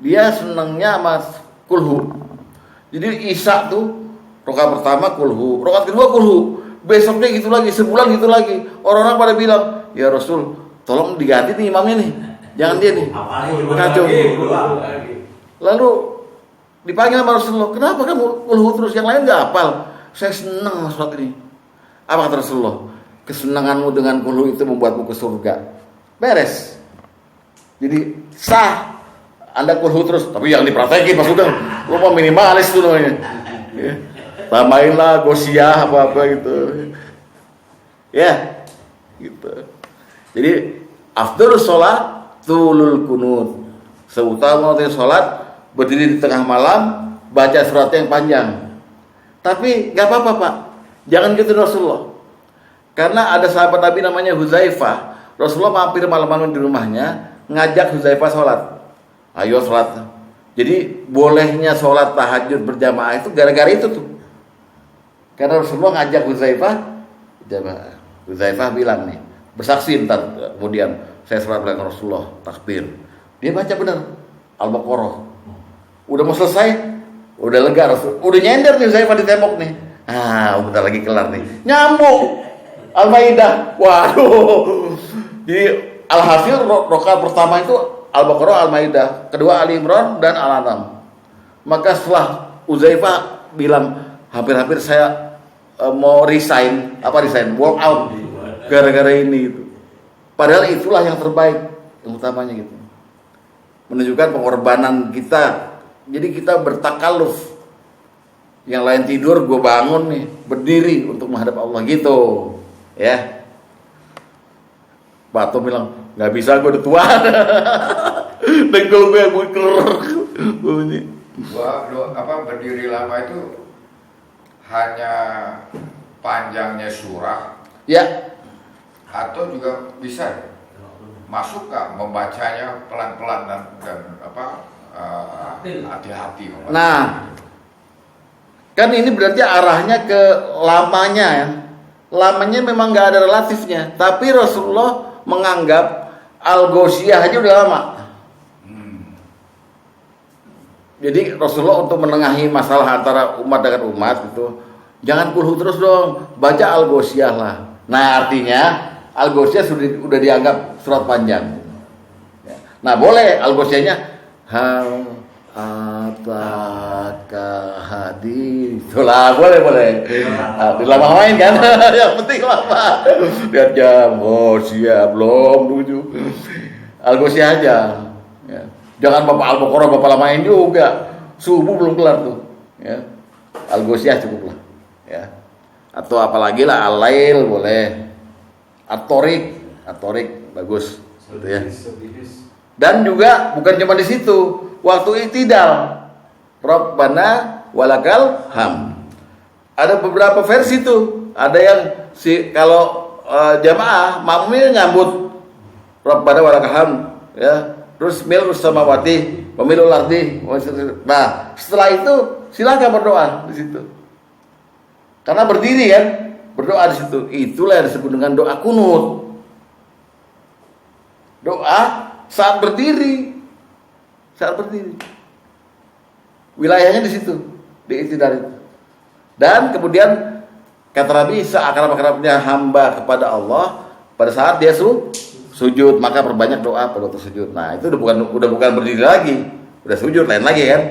S1: Dia senangnya sama kulhu. Jadi Isya tuh rakaat pertama kulhu, rakaat kedua kulhu. Besoknya gitu lagi, sebulan gitu lagi. Orang-orang pada bilang, "Ya Rasul, tolong diganti nih imamnya nih. Jangan dia nih." Kacau. Lalu dipanggil sama Rasulullah, "Kenapa kamu kulhu terus? Yang lain enggak hafal?" "Saya senang sholat ini." Apa kata Rasulullah? "Kesenanganmu dengan kulhu itu membuatmu ke surga." Beres. Jadi sah Anda kulhu terus, tapi yang dipraktekin Mas Sugeng. Lu mau minimalis tuh namanya. Ya. Tambahinlah gosiah apa-apa gitu. Ya. Gitu. Jadi afdhalus sholat tulul kunut. Seutama sholat berdiri di tengah malam, baca surat yang panjang. Tapi gak apa-apa, Pak. Jangan gitu Rasulullah. Karena ada sahabat Nabi namanya Huzaifah. Rasulullah mampir malam-malam di rumahnya, ngajak Huzaifah sholat. Ayo sholat. Jadi bolehnya sholat tahajud berjamaah itu gara-gara itu tuh. Karena Rasulullah ngajak Huzaifah, Huzaifah bilang nih, bersaksi ntar kemudian saya sholat dengan Rasulullah, takbir. Dia baca benar Al-Baqarah. Udah mau selesai, udah lega Rasul. Udah nyender nih Huzaifah di tembok nih. Bentar lagi kelar nih. Nyambung Al-Maidah. Waduh. Jadi alhasil rakaat pertama itu Al-Baqarah, Al-Maidah, kedua Ali Imran dan Al-An'am. Maka setelah Huzaifah bilang hampir-hampir saya mau resign, walk out gara-gara ini itu. Padahal itulah yang terbaik, yang utamanya gitu. Menunjukkan pengorbanan kita. Jadi kita bertakaluf. Yang lain tidur, gue bangun nih, berdiri untuk menghadap Allah gitu, ya. Batu bilang, nggak bisa, gue udah tua. Dengkul gue buker.
S2: Berdiri lama itu hanya panjangnya surah,
S1: ya,
S2: atau juga bisa masuk nggak membacanya pelan-pelan dan hati-hati.
S1: Nah, kan ini berarti arahnya ke lamanya ya. Lamanya memang nggak ada relatifnya, tapi Rasulullah menganggap Al-Ghoshiyah aja udah lama. Jadi Rasulullah untuk menengahi masalah antara umat dengan umat itu, jangan kulhu terus dong, baca Al-Ghoshiyah lah. Nah artinya Al-Ghoshiyah sudah dianggap surat panjang. Nah boleh Al-Ghoshiyahnya hal ataka hadis, itulah boleh. Lama main kan, yang penting lama. Lihat jam, siap belum 7. Al-Ghoshiyah aja. Ya. Jangan Bapak Al-Baqarah Bapak lamain juga. Subuh belum kelar tuh. Ya. Al-Ghoshiyah cukup lah. Ya. Atau apalagi lah Al-Lail boleh. At-Tariq bagus. Gitu ya. Dan juga bukan cuma di situ. Waktu i'tidal, Rabbana walakal ham. Ada beberapa versi tuh. Ada yang kalau jamaah makmumnya nyambut Rabbana walakal hamd, ya. Terus mil'us samawati wa mil'ul ardi. Nah, setelah itu silakan berdoa di situ. Karena berdiri kan, berdoa di situ. Itulah yang disebut dengan doa kunut. Doa saat berdiri. Saat berdiri. Wilayahnya di situ, di iktidal itu. Dan kemudian kata Nabi, seakrab-akrabnya hamba kepada Allah pada saat dia sujud, maka perbanyak doa pada waktu sujud. Nah, itu udah bukan berdiri lagi, udah sujud lain lagi kan.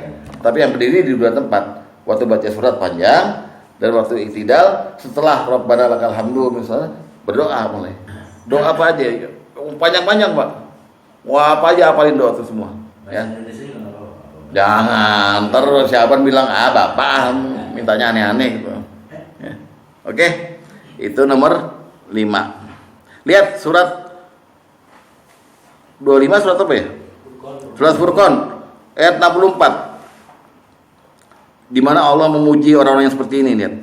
S1: Tapi yang berdiri di dua tempat, waktu baca surat panjang dan waktu iktidal. Setelah Rabbana lakal hamdu misalnya, berdoa mulai. Doa apa aja, panjang-panjang Pak. Wah, apa aja apalin doa itu semua. Ya. Jangan, terus siapa bilang bapak mintanya aneh-aneh gitu. Ya. Oke, itu nomor 5. Lihat surat 25, surat apa ya? Surat Furqan ayat 64. Di mana Allah memuji orang-orang yang seperti ini, lihat.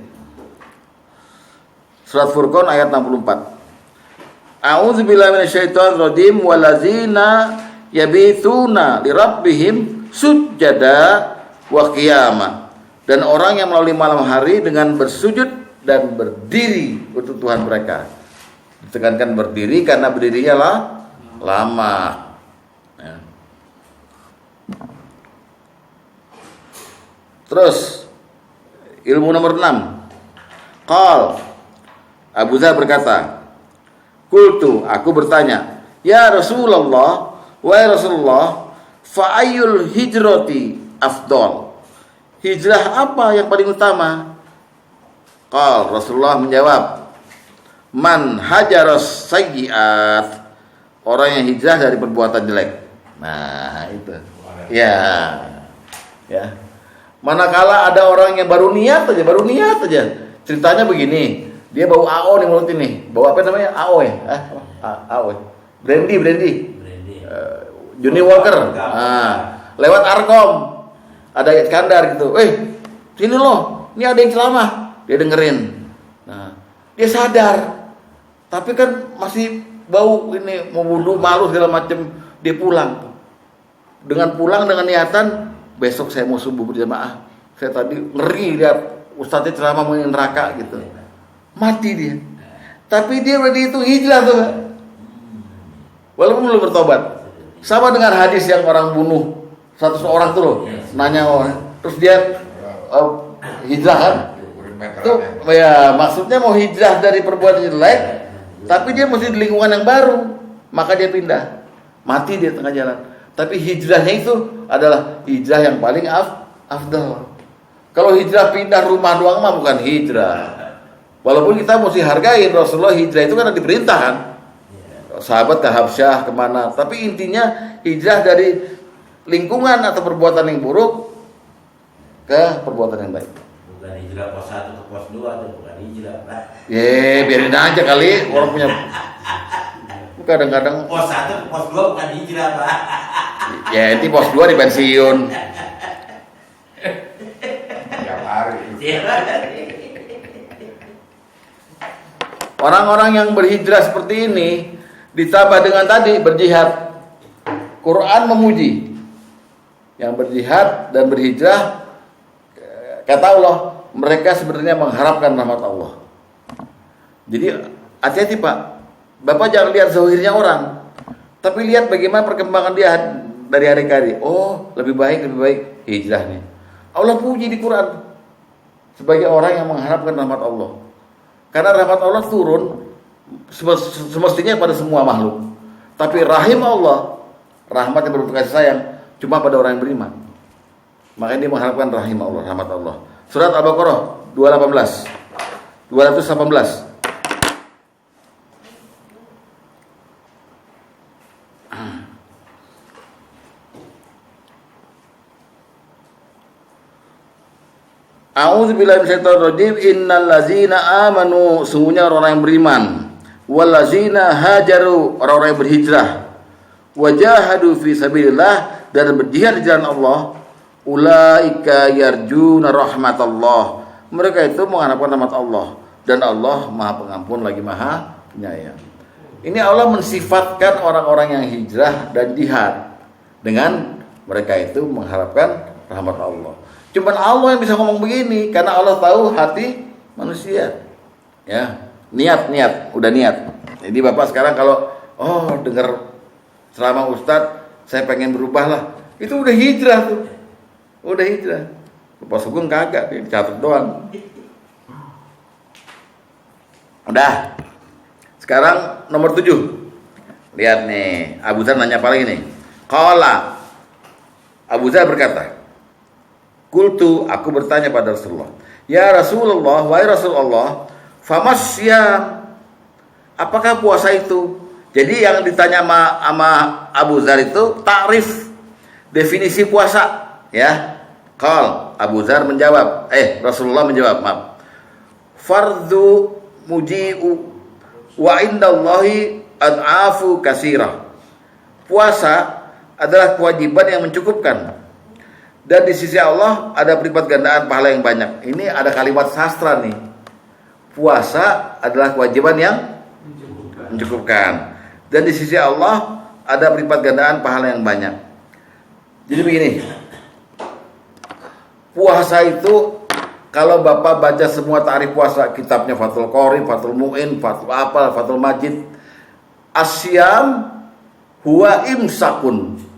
S1: Surat Furqan ayat 64. A'udzubillahi minasyaitonir rajim walazina yabitsuna lirabbihim sujada wa qiyama. Dan orang yang melalui malam hari dengan bersujud dan berdiri untuk Tuhan mereka. Ditekankan berdiri karena berdirinya lama. Ya. Terus ilmu nomor 6. Qal Abu Dzar berkata, qultu, aku bertanya, ya Rasulullah, wahai Rasulullah, fa ayyul hijrati afdal? Hijrah apa yang paling utama? Qal, Rasulullah menjawab, man hajaras sayyi'at, orang yang hijrah dari perbuatan jelek. Nah, itu. Ya. Ya. Manakala ada orang yang baru niat aja. Ceritanya begini, dia bau AO nih mulut ini. Bau apa namanya? AO ya? AO. Brandy. Johnny Walker. Nah, lewat Arkom. Ada Iskandar gitu. Sini loh, ini ada yang ceramah. Dia dengerin. Nah, dia sadar. Tapi kan masih bau ini, mau wudu, malu segala macam. Dia pulang. Dengan niatan, besok saya mau subuh berjamaah. Saya tadi ngeri lihat ustadznya ceramah mengenai neraka gitu. Mati dia. Tapi dia udah dihitung hijrah tuh. Walaupun belum bertobat. Sama dengan hadis yang orang bunuh 100 orang tuh loh. Nanya terus dia hijrah kan? Itu ya maksudnya mau hijrah dari perbuatan jelek, tapi dia mesti di lingkungan yang baru, maka dia pindah. Mati dia tengah jalan. Tapi hijrahnya itu adalah hijrah yang paling afdal. Kalau hijrah pindah rumah doang mah bukan hijrah. Walaupun kita mesti hargai Rasulullah hijrah itu kan diperintahkan. Sahabat ke Habsyah kemana. Tapi intinya hijrah dari lingkungan atau perbuatan yang buruk ke perbuatan yang baik.
S3: Bukan hijrah pos 1 ke pos 2 atau bukan hijrah Pak.
S1: Biarin aja kali orang punya. Kadang-kadang
S3: pos 1 ke pos 2 bukan hijrah Pak.
S1: Ya itu pos 2 di pensiun.
S2: Tiap hari.
S1: Orang-orang yang berhijrah seperti ini ditambah dengan tadi berjihad. Quran memuji yang berjihad dan berhijrah. Kata Allah, mereka sebenarnya mengharapkan rahmat Allah. Jadi hati-hati Pak. Bapak jangan lihat zahirnya orang, tapi lihat bagaimana perkembangan dia dari hari ke hari. Oh, lebih baik hijrahnya. Allah puji di Quran sebagai orang yang mengharapkan rahmat Allah. Karena rahmat Allah turun semestinya pada semua makhluk. Tapi rahim Allah, rahmat yang berbentuk kasih sayang, cuma pada orang yang beriman. Makanya dia mengharapkan rahim Allah, rahmat Allah. Surat Al-Baqarah 218. A'udzubillahi minasyaitonir rajim. Innal ladzina amanu, sungguhnya orang yang beriman, wal ladzina hajaru, orang-orang yang berhijrah, wajahadu fi sabilillah, dan berjihad di jalan Allah, ulaika yarjuna rahmatallah, mereka itu mengharapkan rahmat Allah, dan Allah Maha Pengampun lagi Maha Penyayang. Ini Allah mensifatkan orang-orang yang hijrah dan jihad dengan mereka itu mengharapkan rahmat Allah. Cuman Allah yang bisa ngomong begini karena Allah tahu hati manusia. Ya, niat, udah niat. Jadi Bapak sekarang kalau dengar ceramah Ustadz, saya pengen berubah lah, itu udah hijrah tuh. Udah hijrah. Bapak Sugeng kagak, dicatat doang. Udah. Sekarang nomor 7. Lihat nih, Abu Dzar nanya apa lagi nih? Qala, Abu Dzar berkata, Qultu, aku bertanya pada Rasulullah, ya Rasulullah, wahai Rasulullah, famasyam, apakah puasa itu? Jadi yang ditanya sama Abu Dzar itu takrif, definisi puasa, ya. Qal, Abu Dzar menjawab, Rasulullah menjawab, maaf. Fardhu muji'u wa indallahi ad'afu kasirah. Puasa adalah kewajiban yang mencukupkan, dan di sisi Allah ada berlipat gandaan pahala yang banyak. Ini ada kalimat sastra nih. Puasa adalah kewajiban yang mencukupkan, dan di sisi Allah ada berlipat gandaan pahala yang banyak. Jadi begini, puasa itu kalau Bapak baca semua tarikh puasa, kitabnya Fathul Qorib, Fathul Mu'in, Fathul Apal, Fathul Majid, asyam huwa imsakun.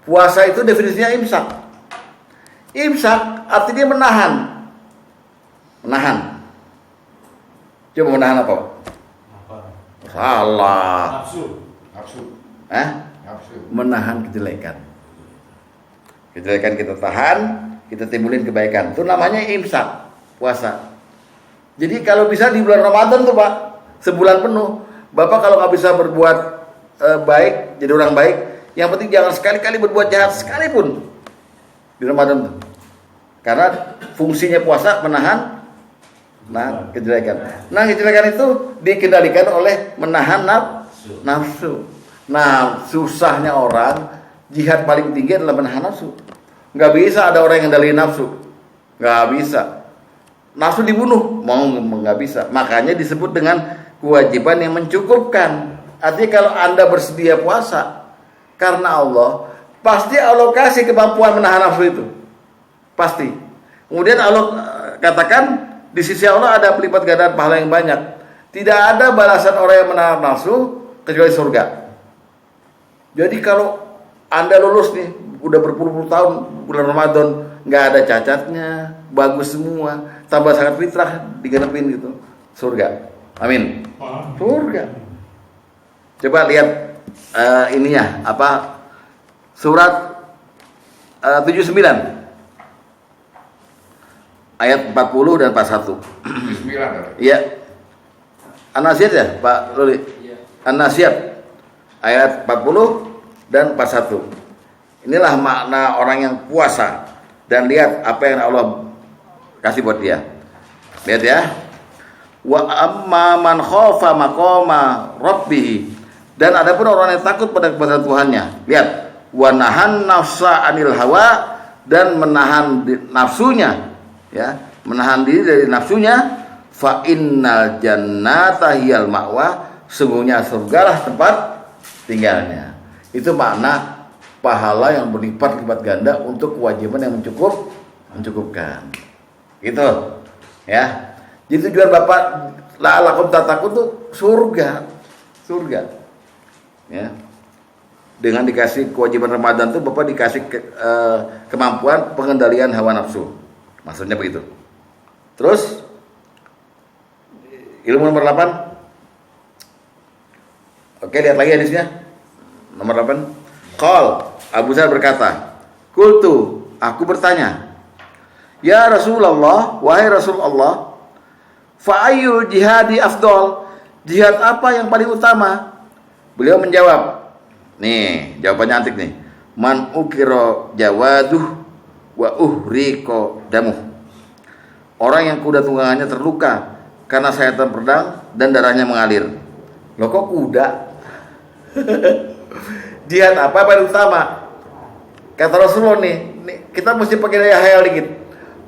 S1: Puasa itu definisinya imsak. Imsak artinya menahan. Menahan. Coba menahan apa? Salah.
S2: Nafsu. Nafsu.
S1: Menahan kejelekan. Kejelekan kita tahan, kita timbulin kebaikan. Itu namanya imsak, puasa. Jadi kalau bisa di bulan Ramadan tuh Pak, sebulan penuh, Bapak kalau nggak bisa berbuat baik, jadi orang baik, yang penting jangan sekali-kali berbuat jahat sekalipun di Ramadan tuh. Karena fungsinya puasa menahan kejelekan. Nah, kejelekan itu dikendalikan oleh menahan nafsu. Nah, susahnya orang, jihad paling tinggi adalah menahan nafsu. Nggak bisa ada orang yang ngendaliin nafsu, nggak bisa. Nafsu dibunuh, mau nggak bisa. Makanya disebut dengan kewajiban yang mencukupkan. Artinya kalau Anda bersedia puasa karena Allah, pasti Allah kasih kemampuan menahan nafsu itu, pasti. Kemudian Allah katakan di sisi Allah ada pelipat gandaan pahala yang banyak. Tidak ada balasan orang yang menahan nafsu kecuali surga. Jadi kalau Anda lulus nih, udah berpuluh-puluh tahun bulan Ramadan, nggak ada cacatnya, bagus semua, tambah sangat fitrah, digenepin gitu, surga. Amin. Surga. Coba lihat ininya apa, surat 79 ayat 40 dan 41.
S2: 79.
S1: Iya. An-Naziat ya Pak Luli? An-Naziat ayat 40 dan 41. Inilah makna orang yang puasa, dan lihat apa yang Allah kasih buat dia. Lihat ya. Wa amma man khafa maqama rabbih, dan adapun orang yang takut pada kebesaran Tuhannya. Lihat, wa nahan nafsa anil hawa, dan menahan nafsunya, ya, menahan diri dari nafsunya. Fa innal jannata hiyal ma'wa, sungguhnya surgalah tempat tinggalnya. Itu makna pahala yang berlipat-lipat ganda untuk kewajiban yang mencukupkan. Gitu. Ya. Jadi tujuan Bapak la'alakum tattaqun tuh surga. Ya. Dengan dikasih kewajiban Ramadan tuh Bapak dikasih kemampuan pengendalian hawa nafsu. Maksudnya begitu. Terus ilmu nomor 8. Oke, lihat lagi hadisnya. Nomor 8. Qal, Abu Dzar berkata, Qultu, aku bertanya, ya Rasulullah, wahai Rasulullah, fa ayyul jihadi afdal, jihad apa yang paling utama? Beliau menjawab, nih jawabannya antik nih, man ukiro jawaduh wa uhriko damuh, orang yang kuda tunggangannya terluka karena sayatan pedang dan darahnya mengalir. Loh kok kuda? Jihad apa paling utama? Kata Rasulullah nih kita mesti pakai daya khayal dikit.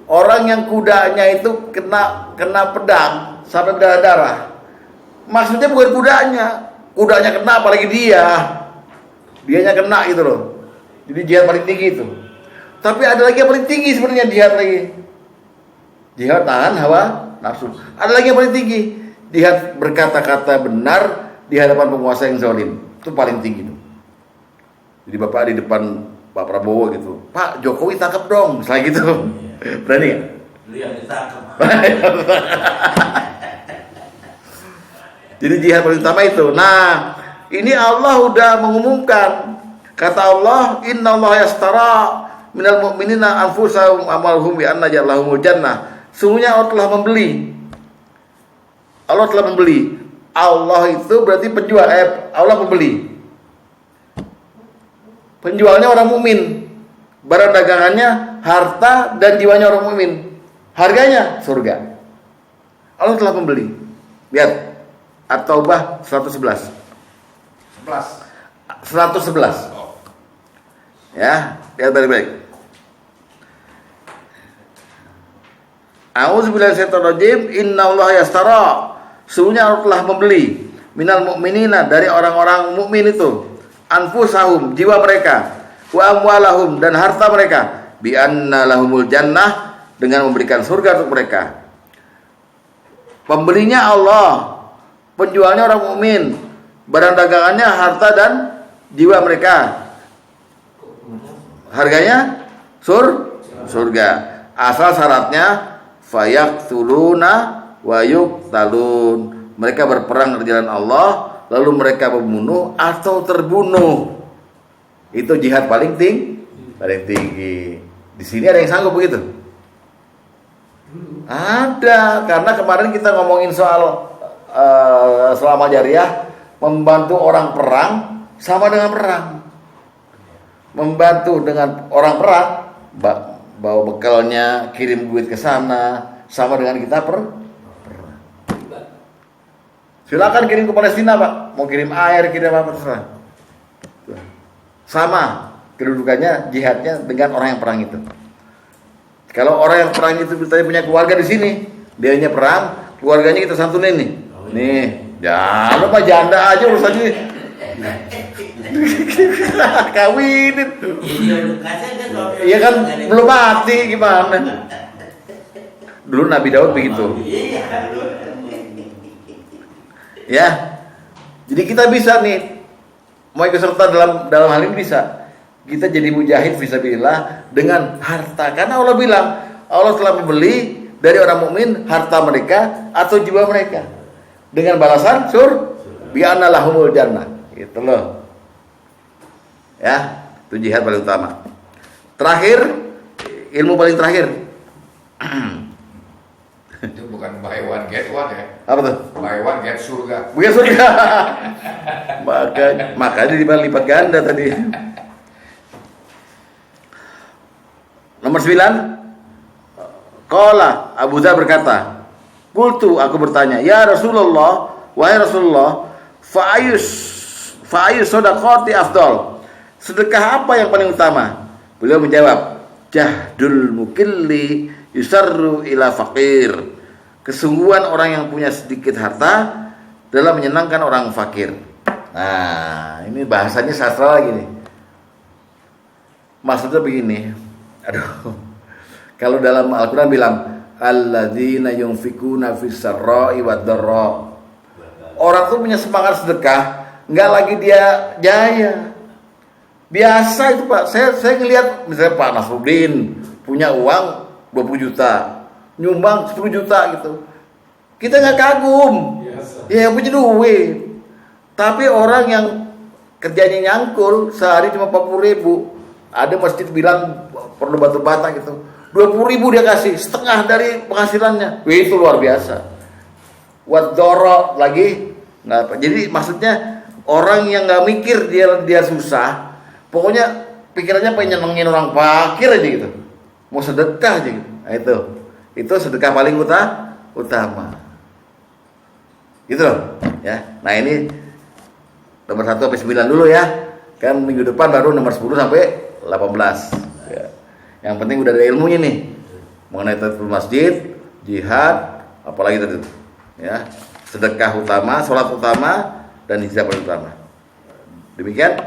S1: orang yang kudanya itu kena pedang sampai berdarah-darah. Maksudnya bukan kudanya kena, apalagi dianya kena gitu loh. Jadi jihad paling tinggi itu. Tapi ada lagi yang paling tinggi sebenarnya jihad nahan hawa nafsu. Ada lagi yang paling tinggi, jihad berkata-kata benar di hadapan penguasa yang zalim. Itu paling tinggi tuh. Jadi bapak di depan Pak Prabowo gitu, Pak Jokowi tangkap dong, misalnya gitu. Berani nggak?
S3: Yang ditangkap.
S1: Jadi jihad paling utama itu. Nah, ini Allah udah mengumumkan. Kata Allah, Innallaha yastara minal mu'minina anfusahum amalhum bi anna ja'alahumul jannah. Sungguhnya Allah telah membeli. Allah itu berarti penjual. Allah membeli. Penjualnya orang mukmin. Barang dagangannya harta dan jiwanya orang mukmin. Harganya surga. Allah telah membeli. Lihat At-Taubah 111. 111. Ya, lihat baik-baik. A'udzubillahi minasyaitonir rajim. Innallaha yastara. Sungguhnya Allah telah membeli minal mu'minina, dari orang-orang mukmin itu, anfusahum, jiwa mereka, wa amwalahum, dan harta mereka, bi anna lahumul jannah, dengan memberikan surga untuk mereka. Pembelinya Allah, penjualnya orang mukmin, barang dagangannya harta dan jiwa mereka, harganya surga. Asal syaratnya fayaktuluna wa yuqtalun, mereka berperang di jalan Allah, lalu mereka membunuh atau terbunuh. Itu jihad paling tinggi. Di sini ada yang sanggup begitu? Ada, karena kemarin kita ngomongin soal selama jariah, membantu orang perang sama dengan perang. Membantu dengan orang perang, bawa bekalnya, kirim duit ke sana, sama dengan kita perang. Silakan kirim ke Palestina, Pak. Mau kirim air, kirim apa terserah. Sama kedudukannya jihadnya dengan orang yang perang itu. Kalau orang yang perang itu kita punya keluarga di sini, dianya perang, keluarganya kita santunin nih. Nih, jangan lupa janda aja urusannya. Kawinin. Iya kan belum mati, gimana? Dulu Nabi Daud begitu. Ya, jadi kita bisa nih, mau ikut serta dalam hal ini bisa. Kita jadi mujahid fisabilillah dengan harta, karena Allah bilang Allah telah membeli dari orang mukmin harta mereka atau jiwa mereka dengan balasan bi anna lahumul jannah. Gitu loh. Ya, itu jihad paling utama. Terakhir, ilmu paling terakhir.
S2: Itu bukan buy one get one ya.
S1: Apa tuh?
S2: Buy one get surga.
S1: Bukan surga. Makanya lipat ganda tadi. Nomor 9. Qala Abu Dzar berkata, qultu, aku bertanya, ya Rasulullah, wahai Rasulullah, fa ayus shadaqati afdal? Sedekah apa yang paling utama? Beliau menjawab, jahdul mukilli yusarru ila faqir. Kesungguhan orang yang punya sedikit harta dalam menyenangkan orang fakir. Nah, ini bahasanya sastra lagi nih. Maksudnya begini. Aduh. Kalau dalam Al-Qur'an bilang alladzina yunfikuna fis sarra'i wad dharra. Orang tuh punya semangat sedekah, enggak lagi dia jaya. Biasa itu, Pak. Saya ngelihat misalnya Pak Nasruddin punya uang 20 juta, nyumbang 10 juta gitu. Kita nggak kagum. Ya punya duit. Tapi orang yang kerjanya nyangkul sehari cuma 40.000. Ada masjid bilang perlu batu bata gitu. 20.000 dia kasih, setengah dari penghasilannya. Wih, itu luar biasa. Wadoro lagi nggak apa. Jadi maksudnya orang yang nggak mikir dia susah. Pokoknya pikirannya pengen nyenengin orang fakir aja gitu. Mau sedekah aja gitu. Nah, itu sedekah paling utama. Gitu loh, ya. Nah, ini nomor 1 sampai 9 dulu ya. Kan minggu depan baru nomor 10 sampai 18. Ya. Yang penting udah ada ilmunya nih. mengenai tahiyatul masjid, jihad, apalagi tadi itu. Ya, sedekah utama, sholat utama, dan hijab utama. Demikian,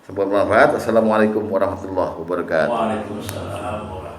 S1: semoga bermanfaat. Assalamualaikum warahmatullahi wabarakatuh.
S3: Waalaikumsalam.